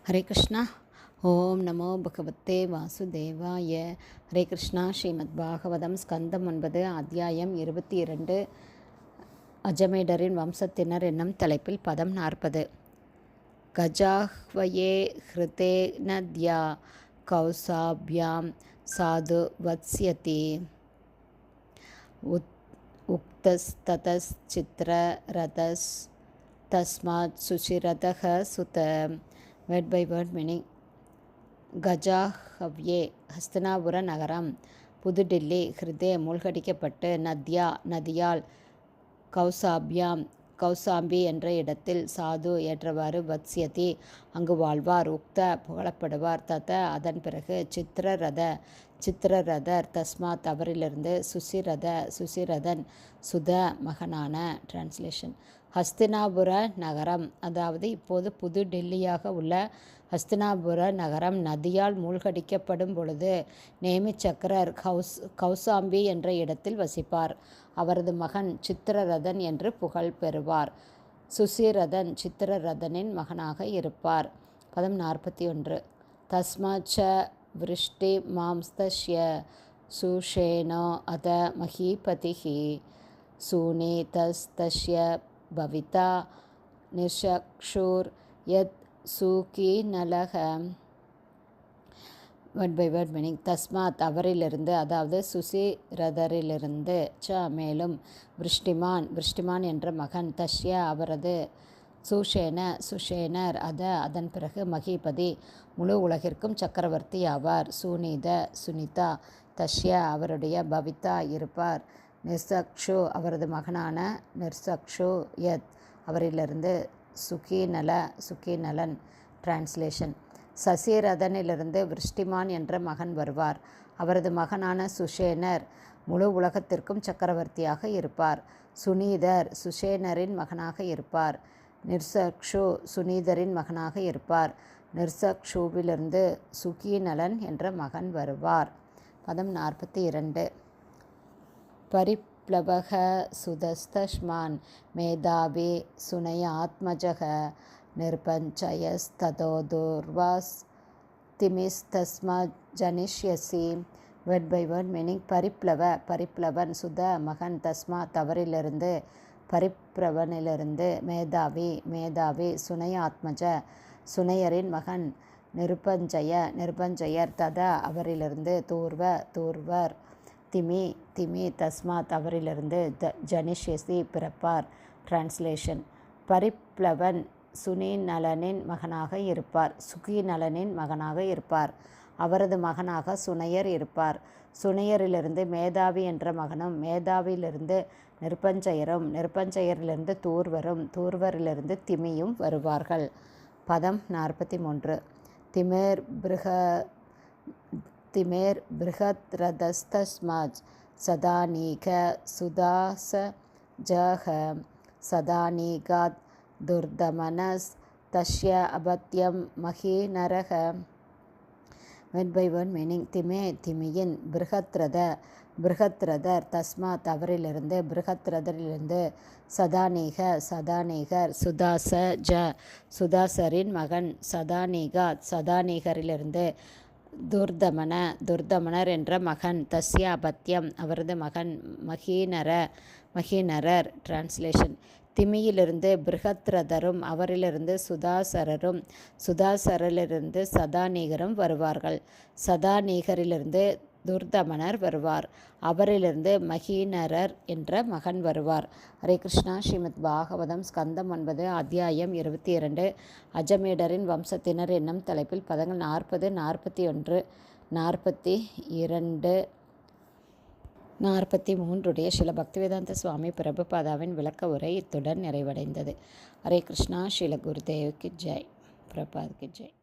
ஹரே கிருஷ்ணா. ஓம் நமோ பகவத்தே வாசுதேவாய. ஹரே கிருஷ்ணா. ஸ்ரீமத் பாகவதம் ஸ்கந்தம் 9 அத்தியாயம் 22 அஜமேடரின் வம்சத்தினர் என்னும் தலைப்பில் பதம் 40. கஜாஹ்வயே ஹிருதே நத்யா கௌசாப்யாம் சாது வத்ஸ்யதி உக்தஸ்ததஸ் சித்ர ரதஸ் தஸ்மாத் சுஷிரதஹ சுத. Word by word meaning. கஜாஹவ்யே ஹஸ்தினாபுர நகரம், புதுடில்லி. ஹிருதே மூழ்கடிக்கப்பட்டு, நத்யா நதியால், கௌசாப்யாம் கௌசாம்பி என்ற இடத்தில், சாது ஏற்றவாறு, வத்ஸ்யதி அங்கு வாழ்வார், உக்த புகழப்படுவார், தத அதன் பிறகு, சித்திரரதர் தஸ்மாத் அவரிலிருந்து, சுசிரதன் சுத மகனான. டிரான்ஸ்லேஷன். ஹஸ்தினாபுர நகரம், அதாவது இப்போது புது டெல்லியாக உள்ள ஹஸ்தினாபுர நகரம் நதியால் மூழ்கடிக்கப்படும் பொழுது நேமிச்சக்கரர் கௌசாம்பி என்ற இடத்தில் வசிப்பார். அவரது மகன் சித்திரரதன் என்று புகழ் பெறுவார். சுசிரதன் சித்திரரதனின் மகனாக இருப்பார். பதம் 41. தஸ்மாச்ச விருஷ்டி மாம்ஸ்தஸ்ய சுஷேனோ அத மஹீபதிஹி சூனேதஸ்தஸ்ய பவிதா நிர்ஷக்ஷுர் யத் சூகீநலக. Word by word meaning. தஸ்மாத் அவரிலிருந்து, அதாவது சுசிரதரிலிருந்து, மேலும், விருஷ்டிமான் என்ற மகன், தஷ்ய அவரது, சுஷேனர் அதன் பிறகு, மகிபதி முழு உலகிற்கும் சக்கரவர்த்தி ஆவார். சுனிதா தஷ்ய அவருடைய, பவிதா இருப்பார், நிர்சக்ஷு அவரது மகனான, நிர்சக்ஷு யத் அவரிலிருந்து, சுகீநலன். டிரான்ஸ்லேஷன். சசிரதனிலிருந்து விருஷ்டிமான் என்ற மகன் வருவார். அவரது மகனான சுஷேனர் முழு உலகத்திற்கும் சக்கரவர்த்தியாக இருப்பார். சுனீதர் சுஷேனரின் மகனாக இருப்பார். நிர்சக்ஷு சுனீதரின் மகனாக இருப்பார். நிர்சக்ஷுவிலிருந்து சுகீநலன் என்ற மகன் வருவார். பதம் 42. பரிப்ளவக சுதஸ்தஸ்மான் மேதாவி சுனயாத்மஜக நிர்பஞ்சயஸ்ததோதுர்வாஸ் திமிஸ்தஸ்மாத் ஜனிஷ்யசி. Word by word meaning. பரிப்ளவன் சுத மகன், தஸ்மாத் அவரிலிருந்து, பரிப்ளவனிலிருந்து, மேதாவி சுனயாத்மஜ சுனையரின் மகன், நிருபஞ்சயர் தத அவரிலிருந்து, தூர்வர் திமி தஸ்மாத் அவரிலிருந்து, ஜனிஷ்யசி பிறப்பார். டிரான்ஸ்லேஷன். பரிப்ளவன் சுகீநலனின் மகனாக இருப்பார். அவரது மகனாக சுனையர் இருப்பார். சுனையரிலிருந்து மேதாவி என்ற மகனும், மேதாவியிலிருந்து நிர்பஞ்சயரிலிருந்து தூர்வரிலிருந்து திமியும் வருவார்கள். பதம் 43. திமேர் பிருஹத்ரதஸ்தஸ்மாத் சதானீக சுதாசஜஹ சதானீகாத் துர்தமனஸ் தஸ்ய அபத்யம் மஹீநரக. Word by word meaning. திமியின், பிருஹத்ரதர் தஸ்மாத் அவரிலிருந்து, சதானீகர் சுதாசரின் மகன், சதானீகரிலிருந்து, துர்தமனர் என்ற மகன், தஸ்ய அபத்யம் அவரது மகன், மஹீநரர். டிரான்ஸ்லேஷன். திமியிலிருந்து பிருஹத்ரதரும், அவரிலிருந்து சுதாசரிலிருந்து சதானீகரும் வருவார்கள். சதானீகரிலிருந்து துர்தமனர் வருவார். அவரிலிருந்து மஹீநரர் என்ற மகன் வருவார். ஹரே கிருஷ்ணா. ஸ்ரீமத் பாகவதம் ஸ்கந்தம் 9 அத்தியாயம் 22 அஜமேடரின் வம்சத்தினர் என்னும் தலைப்பில் பதங்கள் 40, 41, 42, 43 ஸ்ரீல பக்திவேதாந்த சுவாமி பிரபுபாதாவின் விளக்க உரை இத்துடன் நிறைவடைந்தது. ஹரே கிருஷ்ணா. ஸ்ரீல குருதேவுக்கு ஜெய். பிரபாத்க்கு ஜெய்.